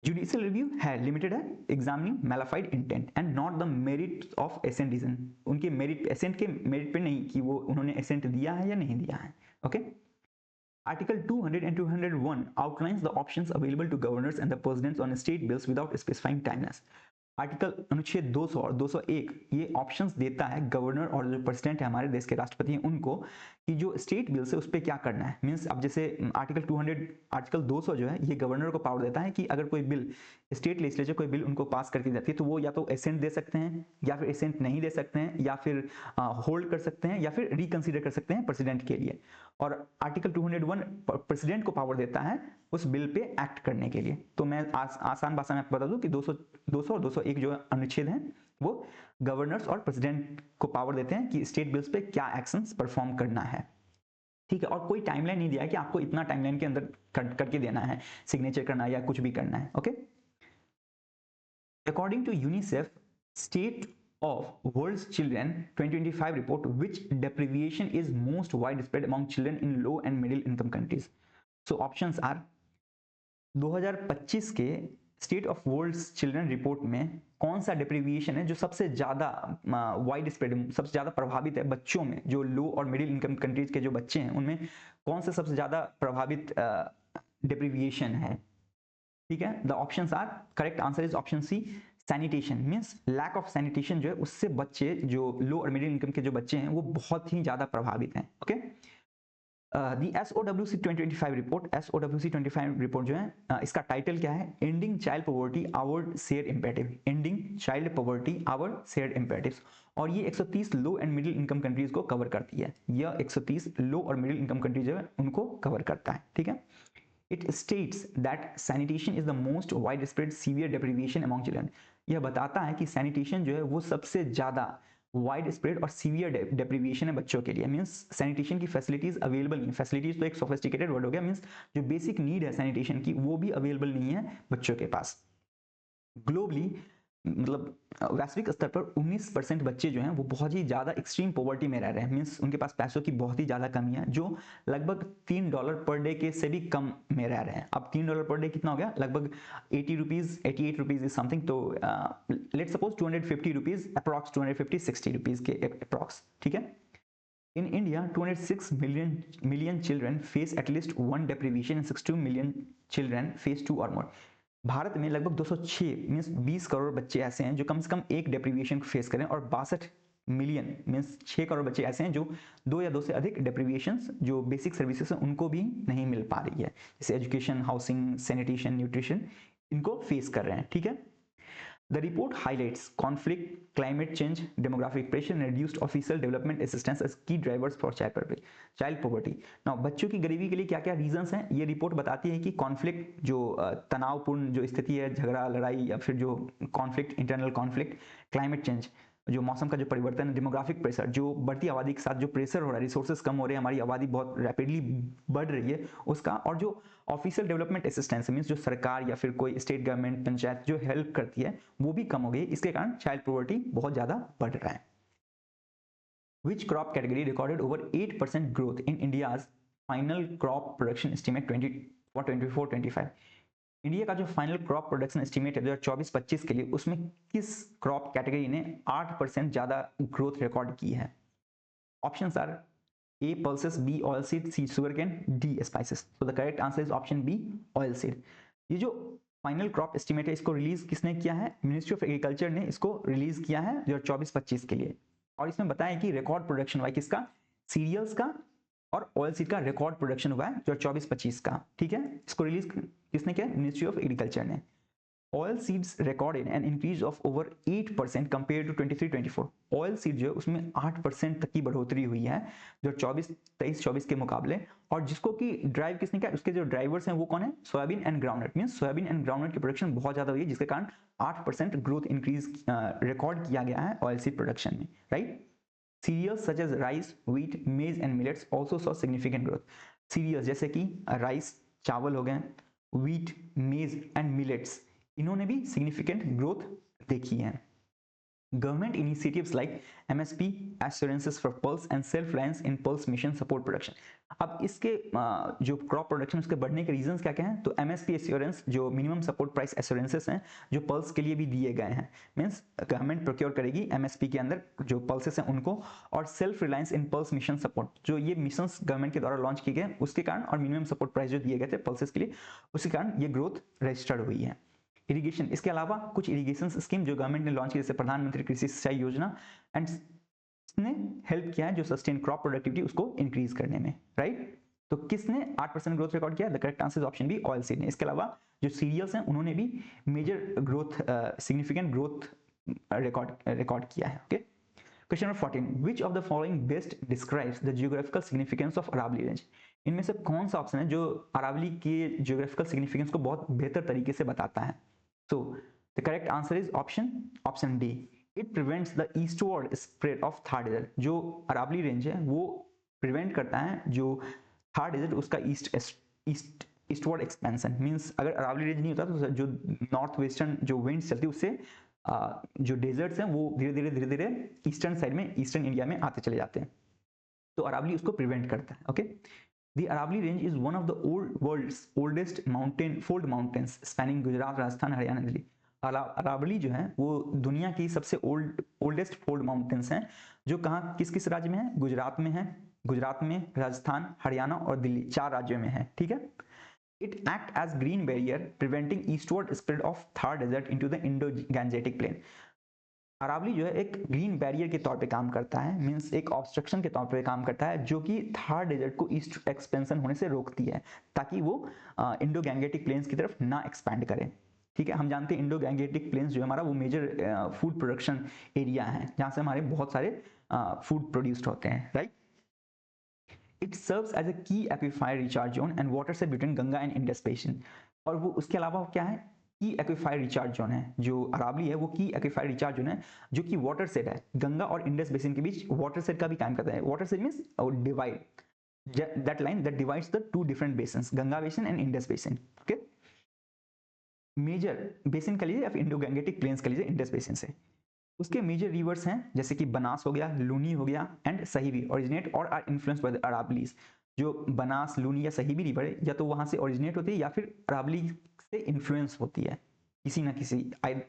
A: जुडिशियल रिव्यू है लिमिटेड है examining mala fide intent and not the merit of assent decision, उनके मेरिट एसेंट के मेरिट पे नहीं कि वो उन्होंने एसेंट दिया है या नहीं दिया है, okay. Article 200 and 201 outlines the options available to governors and the presidents on state bills without specifying timelines. Article अनुच्छेद 200 और 201 ये ऑप्शंस देता है गवर्नर और जो प्रेसिडेंट है हमारे देश के राष्ट्रपति हैं उनको, कि जो स्टेट बिल्स है उस पर क्या करना है। मींस अब जैसे आर्टिकल 200 जो है ये गवर्नर को पावर देता है कि अगर कोई बिल स्टेट लेजिस्लेचर कोई बिल उनको पास करके जाती है तो वो या तो एसेंट दे सकते हैं या फिर एसेंट नहीं दे सकते हैं या फिर होल्ड कर सकते हैं या फिर रिकंसीडर कर सकते हैं प्रेसिडेंट के लिए। और आर्टिकल 201 प्रेसिडेंट को पावर देता है उस बिल पे एक्ट करने के लिए। तो मैं आसान भाषा में आपको बता दूं कि 200 और 201 जो अनुच्छेद हैं वो गवर्नर्स और प्रेसिडेंट को पावर देते हैं कि स्टेट बिल्स पे क्या एक्शंस परफॉर्म करना है, ठीक है। और कोई टाइमलाइन नहीं दिया है कि आपको इतना टाइमलाइन के अंदर करके देना है, सिग्नेचर करना है या कुछ भी करना है, okay. According to UNICEF state of World's Children 2025 report, which deprivation is most widespread among children in low and middle income countries? So options are 2025 के state of world's children report में कौन सा डिप्रीविएशन है जो सबसे ज्यादा वाइड स्प्रेड, सबसे ज्यादा प्रभावित है बच्चों में, जो लो और मिडिल इनकम कंट्रीज के जो बच्चे हैं उनमें कौन सा सबसे ज्यादा प्रभावित डिप्रीविएशन है, ठीक है। The options are, correct answer is option C, sanitation, means lack of sanitation जो है उससे बच्चे जो लो और मिडिल इनकम के जो बच्चे हैं वो बहुत ही ज्यादा प्रभावित हैं, okay. The SOWC 2025 report, SOWC 25 report जो है इसका टाइटल क्या है, ending child poverty our shared imperative, ending child poverty our shared imperatives, और ये 130 low and middle income countries को कवर करती है, यह 130 लो और मिडिल इनकम कंट्रीज जो है उनको कवर करता है, ठीक है। It states that sanitation is the most widespread severe deprivation among children. यह बताता है कि सैनिटेशन जो है वो सबसे ज्यादा वाइड स्प्रेड और सीवियर डेप्रीविएशन है बच्चों के लिए। मींस सैनिटेशन की फैसिलिटीज अवेलेबल नहीं, फैसिलिटीज तो एक सोफिस्टिकेटेड वर्ड हो गया, मींस जो बेसिक नीड है सैनिटेशन की वो भी अवेलेबल नहीं है बच्चों के पास। ग्लोबली मतलब वैश्विक स्तर पर 19% बच्चे जो हैं वो बहुत ही ज़्यादा एक्सट्रीम पॉवर्टी में रह रहे हैं, मीन्स उनके पास पैसों की बहुत ही ज़्यादा कमी है, जो लगभग $3 पर डे के से भी कम में रह रहे हैं। अब $3 पर डे कितना हो गया, लगभग 80 रुपीज़, 88 रुपीज़ इज समथिंग, तो let suppose 250 rupees approx, 250 60 rupees के अप्रॉक्स, ठीक है। In India, 206 million children face at least one deprivation and 62 million children face two or more. Bharat में लगभग 206 मीन्स 20 करोड़ बच्चे ऐसे हैं जो कम से कम एक डेप्रीविएशन को फेस करें, और 62 मिलियन मीन्स 6 करोड़ बच्चे ऐसे हैं जो दो या दो से अधिक डेप्रीविएशंस जो बेसिक सर्विसेज हैं उनको भी नहीं मिल पा रही है, जैसे एजुकेशन, हाउसिंग, सैनिटेशन, न्यूट्रिशन, इनको फेस कर रहे हैं, ठीक है। The report highlights conflict, climate change, demographic pressure, and reduced official development assistance as key drivers for child poverty. Now, बच्चों की गरीबी के लिए क्या क्या रीजंस हैं, ये रिपोर्ट बताती है कि कॉन्फ्लिक्ट, जो तनावपूर्ण जो स्थिति है, झगड़ा, लड़ाई, या फिर जो conflict, internal conflict, climate change, जो मौसम का जो परिवर्तन है, डेमोग्राफिक प्रेशर, जो बढ़ती आबादी के साथ जो प्रेशर हो रहा है, रिसोर्सेज कम हो रहे हैं, हमारी आबादी बहुत रैपिडली बढ़ रही है उसका, और जो ऑफिशियल डेवलपमेंट असिस्टेंस मीन्स जो सरकार या फिर कोई स्टेट गवर्नमेंट, पंचायत जो हेल्प करती है वो भी कम हो गई, इसके कारण चाइल्ड पॉवर्टी बहुत ज़्यादा बढ़ रहा है। Which crop category recorded over 8% growth in India's final crop production estimate 24-25? India का जो फाइनल क्रॉप प्रोडक्शन एस्टीमेट है 2024-25 के लिए, उसमें किस क्रॉप कैटेगरी ने 8% ज़्यादा ग्रोथ रिकॉर्ड की है? Options are A pulses, B oil seed, C sugarcane, D spices. So the correct answer is option B oil seed. ये जो फाइनल क्रॉप एस्टीमेट है इसको रिलीज किसने किया है, मिनिस्ट्री ऑफ एग्रीकल्चर ने इसको रिलीज किया है 2024-25 के लिए, और इसमें बताया कि रिकॉर्ड प्रोडक्शन हुआ है किसका, सीरियल्स का और ऑयल सीड का रिकॉर्ड प्रोडक्शन हुआ है 2024-25 का, ठीक है। इसको रिलीज किसने किया, मिनिस्ट्री ऑफ एग्रीकल्चर ने। Oil seeds recorded an increase of over 8% compared to 23-24. Oil seed जो है उसमें 8% तक की बढ़ोतरी हुई है जो 23-24 के मुकाबले, और जिसको कि ड्राइव किसने किया, उसके जो ड्राइवर्स हैं वो कौन है, soybean and groundnut, means soybean and groundnut की प्रोडक्शन बहुत ज़्यादा हुई है, जिसके कारण 8% ग्रोथ इंक्रीज रिकॉर्ड किया गया है ऑयल सीड प्रोडक्शन में, right. Cereals such as rice, wheat, maize and millets also saw significant growth. Cereals जैसे कि राइस, चावल हो गए, wheat, maize and millets, इन्होंने भी सिग्निफिकेंट ग्रोथ देखी है। Government initiatives like MSP, assurances for pulse and self-reliance in pulse mission support production. अब इसके जो क्रॉप प्रोडक्शन उसके बढ़ने के रीजंस क्या क्या हैं, तो MSP एश्योरेंस जो मिनिमम सपोर्ट प्राइस एश्योरेंसेस हैं जो पल्स के लिए भी दिए गए हैं, मीन्स गवर्नमेंट प्रोक्योर करेगी MSP के अंदर जो पल्सेस हैं उनको, और सेल्फ रिलायंस इन पल्स मिशन सपोर्ट, जो ये मिशंस गवर्नमेंट के द्वारा लॉन्च किए गए उसके कारण, और मिनिमम सपोर्ट प्राइस जो दिए गए थे पल्सेस के लिए, उसके कारण ये ग्रोथ रजिस्टर्ड हुई है। इरिगेशन, इसके अलावा कुछ इरिगेशन स्कीम जो गवर्नमेंट ने लॉन्च की, जैसे प्रधानमंत्री कृषि सिंचाई योजना, एंड ने हेल्प किया है जो सस्टेन क्रॉप प्रोडक्टिविटी उसको इंक्रीज करने में, राइट। तो किसने 8% ग्रोथ रिकॉर्ड किया, the correct answer is option B oil seed ने। इसके अलावा जो सीरियल्स हैं उन्होंने भी major growth, significant growth record किया है, okay. Question number 14, which of the following best describes the geographical significance of Aravalli range? इनमें से कौन सा ऑप्शन है जो अरावली के जियोग्राफिकल सिग्निफिकेंस को बहुत बेहतर तरीके से बताता है? So the correct answer is option D. It prevents the eastward spread of Thar desert. जो अरावली रेंज है वो प्रिवेंट करता है जो थार डेजर्ट उसका ईस्टवर्ड एक्सपेंशन, मींस अगर अरावली रेंज नहीं होता तो जो नॉर्थ वेस्टर्न जो विंड्स चलती है उससे जो डेजर्ट्स हैं वो धीरे धीरे ईस्टर्न साइड में, ईस्टर्न इंडिया में आते चले जाते हैं, तो अरावली उसको प्रिवेंट करता है, okay. The Aravalli Range is one of the world's oldest fold mountains spanning Gujarat, Rajasthan, Haryana, Delhi. Aravalli जो है वो दुनिया की सबसे ओल्डेस्ट फोल्ड माउंटेन्स हैं जो कहाँ किस राज्य में है, गुजरात में है, गुजरात में, राजस्थान, हरियाणा और दिल्ली 4 राज्यों में है, ठीक है। It act as green barrier preventing eastward spread of Thar desert into the Indo-Gangetic plain. Aravalli जो है एक ग्रीन बैरियर के तौर पे काम करता है, मींस एक ऑब्स्ट्रक्शन के तौर पे काम करता है जो कि थार डेजर्ट को ईस्ट एक्सपेंशन होने से रोकती है ताकि वो इंडो गैंगेटिक प्लेन्स की तरफ ना एक्सपैंड करें, ठीक है। हम जानते हैं इंडो गैंगेटिक प्लेन्स जो हमारा वो मेजर फूड प्रोडक्शन एरिया है जहाँ से हमारे बहुत सारे फूड प्रोड्यूस्ड होते हैं, right. It serves as a key aquifer recharge zone and watershed between Ganga and Indus basin, और वो उसके अलावा क्या है, की एक्विफायर रिचार्ज जोन है, जो अरावली है वो की एक्विफायर रिचार्ज जोन है जो कि वाटर सेट है, गंगा और इंडस बेसिन के बीच वाटर सेट का भी काम करता है। Watershed means divide, that line that divides the two different basins, Ganga basin and Indus basin, okay. Major basin का लीजिए या फिर इंडो गैंगेटिक प्लेन्स का लीजिए, इंडस बेसिन से। उसके मेजर रिवर्स हैं जैसे कि बनास हो गया, लूनी हो गया एंड सहीवी, ओरिजिनेट और are influenced by the Aravallis. जो बनास, लूनी या सहीवी रिवर है या तो वहां से ओरिजिनेट होती है या फिर अरावली से इन्फ्लुएंस होती है किसी ना किसी,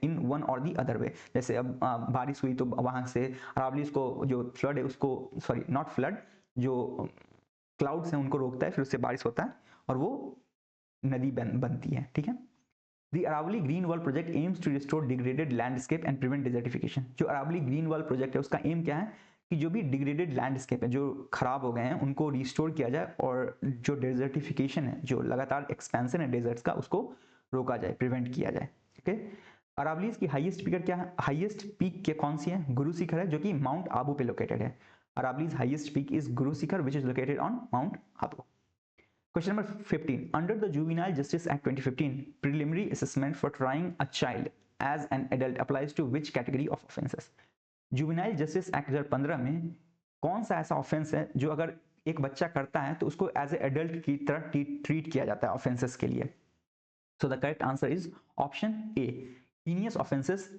A: इन वन और दी अदर वे। जैसे अब बारिश हुई तो वहां से अरावलीज को जो फ्लड है उसको, सॉरी नॉट फ्लड, जो क्लाउड्स हैं उनको रोकता है, फिर उससे बारिश होता है और वो नदी बनती है। ठीक है। The Aravali Green Wall Project aims to restore degraded landscape and prevent desertification। जो अरावली ग्रीन वॉल प्रोजेक्ट है उसका एम क्या है कि जो भी डिग्रेडेड लैंडस्केप है, जो खराब हो गए हैं, उनको रिस्टोर किया जाए और जो डेजर्टिफिकेशन है, जो लगातार एक्सपेंशन है डेजर्ट्स का, उसको रोका जाए, प्रिवेंट किया जाए। ओके। अरावलीज की हाईएस्ट पीक क्या है, हाईएस्ट पीक क्या कौन सी है, गुरु शिखर है जो कि माउंट आबू पे लोकेटेड है। Aravallis highest peak is Guru Shikhar which is located on Mount Abu. Question number 15. Under the Juvenile Justice Act 2015, preliminary assessment for trying a child as an adult applies to which category of offenses? Juvenile justice act 2015 में कौन सा ऐसा offence है जो अगर एक बच्चा करता है तो उसको एज ए एडल्ट की तरह ट्रीट किया जाता है ऑफेंसेस के लिए? सो the correct answer is option A, heinous offences.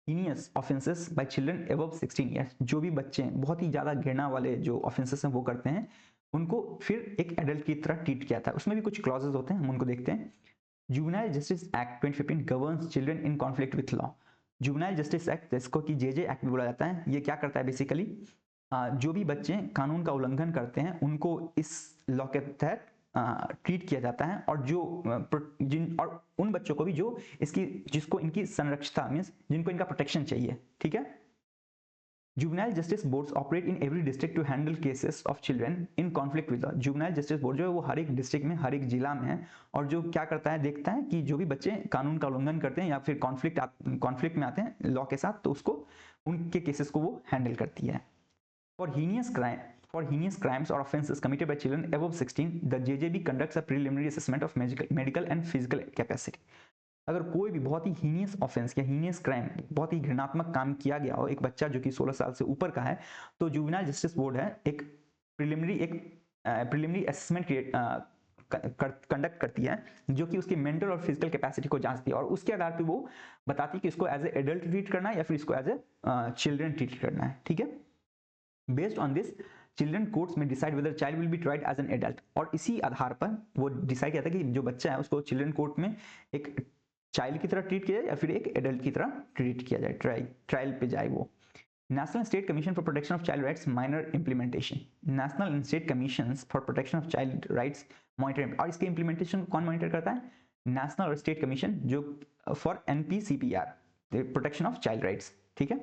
A: Heinous offences bye children above 16 years. जो भी बच्चे बहुत ही ज़्यादा घृणा वाले जो ऑफेंसेस हैं वो करते हैं, उनको फिर एक एडल्ट की तरह ट्रीट किया था। उसमें भी कुछ क्लॉजेस होते हैं, हम उनको देखते हैं। Juvenile justice act 2015 governs children in conflict with law. Juvenile justice act, जिसको कि जेजे एक्ट भी बोला जाता है, ये क्या करता है बेसिकली, जो भी बच्चे कानून का उल्लंघन करते हैं उनको इस लॉ के तहत ट्रीट किया जाता है, और जो जिन और उन बच्चों को भी जो इसकी जिसको इनकी संरक्षता मीन्स जिनको इनका प्रोटेक्शन चाहिए। ठीक है। Juvenile justice boards operate in every district to handle cases of children in conflict with law. Juvenile justice board जो है वो हर एक डिस्ट्रिक्ट में, हर एक जिला में है, और जो क्या करता है, देखता है कि जो भी बच्चे कानून का उल्लंघन करते हैं या फिर कॉन्फ्लिक्ट में आते हैं लॉ के साथ, तो उसको उनके केसेस को वो हैंडल करती है। For heinous crimes or offenses committed by children above 16, the JJB conducts a preliminary assessment of medical and physical capacity। अगर कोई भी बहुत ही हीनियस ऑफेंस या हीनियस क्राइम, बहुत ही घृणात्मक काम किया गया हो एक बच्चा जो कि 16 साल से ऊपर का है, तो जुवेनाइल जस्टिस बोर्ड है एक प्रिलिमिनरी असेसमेंट कंडक्ट करती है, जो कि उसकी मेंटल और फिजिकल कैपेसिटी को जांचती है, और उसके आधार पर वो बताती है कि इसको एज ए एडल्ट ट्रीट करना है या फिर इसको एज ए चिल्ड्रन ट्रीट करना है। ठीक है। Based on this children courts में decide whether child will be tried as an adult, और इसी आधार पर वो डिसाइड किया था कि जो बच्चा है उसको चिल्ड्रन कोर्ट में एक चाइल्ड की तरह ट्रीट किया जाए या फिर एक एडल्ट की तरह ट्रीट किया जाए, ट्रायल पे जाए वो। National state commission for protection of child rights minor implementation. National and state commission for protection of child rights monitor, और इसके इंप्लीमेंटेशन कौन मॉनिटर करता है? नेशनल और स्टेट कमीशन, जो for NPCPR, protection of child rights. ठीक है।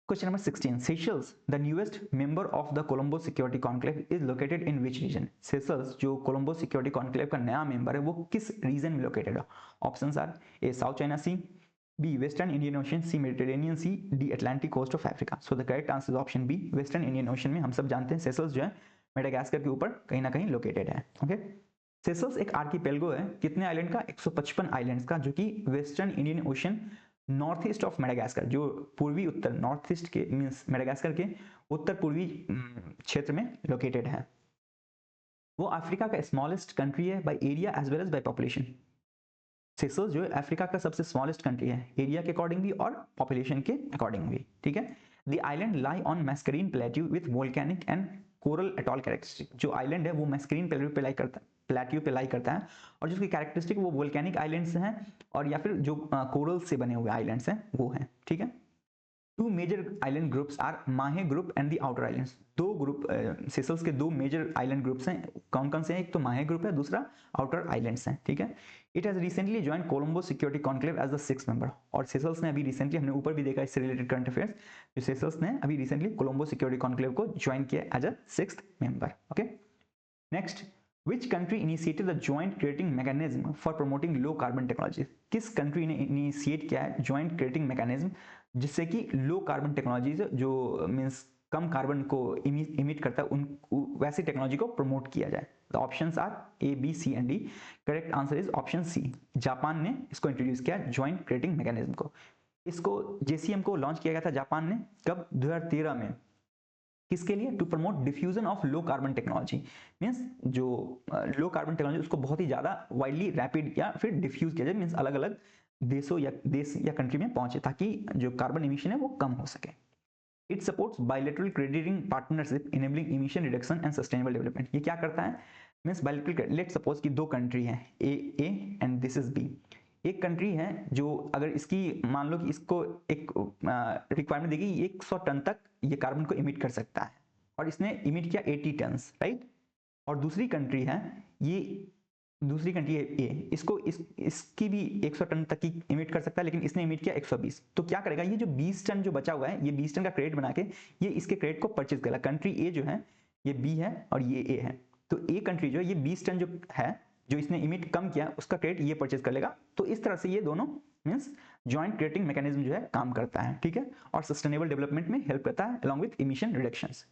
A: Question number 16. Seychelles, the newest member of the Colombo Security Conclave, is located in which region? Seychelles जो Colombo Security Conclave का नया मेंबर है वो किस रीजन में लोकेटेड है? Options are A South China Sea, B western Indian Ocean, C Mediterranean Sea, D Atlantic coast of Africa. So the correct answer is option B, western Indian Ocean में। हम सब जानते हैं सेशल्स जो है Madagascar के ऊपर कहीं ना कहीं लोकेटेड है। ओके। सेशल्स एक आर्किपेलगो है, कितने आइलैंड का? 155 आइलैंड्स का, जो कि western Indian Ocean north east of Madagascar, जो पूर्वी उत्तर नॉर्थ ईस्ट के मींस मेडागास्कर के उत्तर पूर्वी क्षेत्र में लोकेटेड है। वो अफ्रीका का स्मॉलेस्ट कंट्री है by area as well as by population. Seychelles जो है अफ्रीका का सबसे स्मॉलेस्ट कंट्री है, एरिया के अकॉर्डिंग भी और पॉपुलेशन के अकॉर्डिंग भी। ठीक है। The island lie on Mascarene plateau with volcanic and coral atoll characteristic. जो आइलैंड है वो मैस्करीन प्लेट्यू पे लाई करता है, और जिसकी कैरेक्टरिस्टिक वो वोल्केनिक आइलैंड्स हैं, और या फिर जो कोरल से बने हुए आइलैंड्स हैं वो हैं। ठीक है। Two major island groups are Mahe group and the outer islands. दो ग्रुप सेशल्स के दो मेजर आइलैंड ग्रुप्स हैं, कौन कौन से हैं? एक तो माहे ग्रुप है, दूसरा आउटर आइलैंड्स हैं। ठीक है। It has recently joined Colombo security conclave as the 6th member, और सेशल्स ने अभी रिसेंटली, हमने ऊपर भी देखा इससे रिलेटेड करंट अफेयर्स, जो सेशल्स ने अभी रिसेंटली कोलंबो सिक्योरिटी कॉन्क्लेव को ज्वाइन किया as a 6th member. Okay. Next, Which country initiated the joint creating mechanism for promoting low carbon technologies? किस कंट्री ने इनिशिएट किया है joint creating mechanism जिससे कि लो कार्बन टेक्नोलॉजीज, जो मीन्स कम कार्बन को इमिट करता है, उन वैसी टेक्नोलॉजी को प्रमोट किया जाए? The options are A, B, C and D. Correct answer is option C, Japan ने इसको इंट्रोड्यूस किया ज्वाइंट क्रिएटिंग मैकेनिज्म को। इसको JCM को लॉन्च किया गया था जापान ने, कब? 2013 में। किसके लिए? To promote diffusion of low carbon technology, means जो लो कार्बन टेक्नोलॉजी उसको बहुत ही ज़्यादा वाइडली रैपिड या फिर डिफ्यूज किया जाए, मीन्स अलग अलग देशों या देश या कंट्री में पहुंचे ताकि जो कार्बन इमिशन है वो कम हो सके। It supports bilateral crediting partnership enabling emission reduction and sustainable development. ये क्या करता है? मीन्स बायलैटरल, लेट सपोज कि दो कंट्री हैं A and this is B. एक कंट्री है जो अगर इसकी मान लो कि इसको एक रिक्वायरमेंट देगी 100 टन तक ये कार्बन को इमिट कर सकता है और इसने इमिट किया 80 टन, राइट। और दूसरी कंट्री है, ये दूसरी कंट्री है ए, इसको इसकी भी 100 टन तक की इमिट कर सकता है लेकिन इसने इमिट किया 120। तो क्या करेगा, ये जो 20 टन जो बचा हुआ है, ये 20 टन का क्रेडिट बना के ये इसके क्रेडिट को परचेज करेगा। कंट्री ए जो है ये बी है और ये ए है, तो ए कंट्री जो है ये 20 टन जो है जो इसने इमिट कम किया उसका क्रेडिट ये परचेज कर लेगा। तो इस तरह से ये दोनों मीन्स जॉइंट क्रेडिटिंग मैकेनिज्म जो है काम करता है, ठीक है, और सस्टेनेबल डेवलपमेंट में हेल्प करता है along with emission reductions.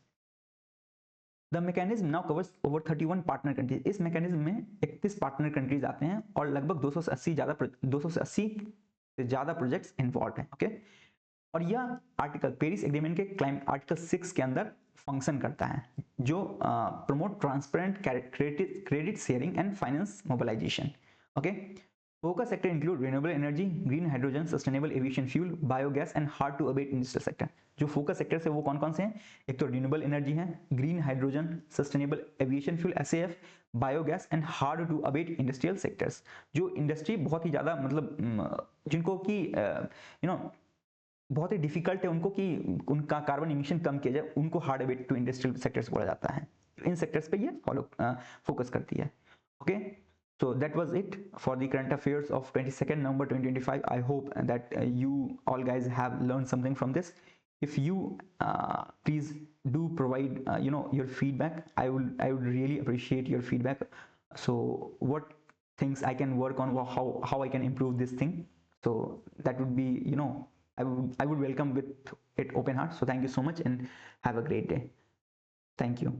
A: The mechanism now covers over 31 partner countries. इस मैकेनिज्म में 31 पार्टनर कंट्रीज आते हैं और लगभग 280 से ज़्यादा प्रोजेक्ट्स इन्वॉल्व हैं, ओके। और यह आर्टिकल पेरिस एग्रीमेंट के क्लाइमेट आर्टिकल 6 के अंदर फंक्शन करता है जो promote transparent credit sharing and finance mobilisation, okay. Focus sector include renewable energy, green hydrogen, sustainable aviation fuel, biogas and hard to abate industrial sector. जो focus sector है वो कौन कौन से हैं? एक तो रिन्यूएबल एनर्जी है, green hydrogen, sustainable aviation fuel SAF, biogas and hard to abate industrial sectors. जो इंडस्ट्री बहुत ही ज़्यादा मतलब जिनको कि बहुत ही डिफिकल्ट है उनको कि उनका कार्बन इमिशन कम किया जाए, उनको hard abate to industrial sectors बोला जाता है। इन सेक्टर्स पे ये फोकस करती है, okay. So that was it for the current affairs of 22nd November 2025. I hope that you all guys have learned something from this. If you please do provide your feedback. I would really appreciate your feedback. So what things I can work on, how I can improve this thing. So that would be I would welcome with it open heart. So thank you so much and have a great day. Thank you.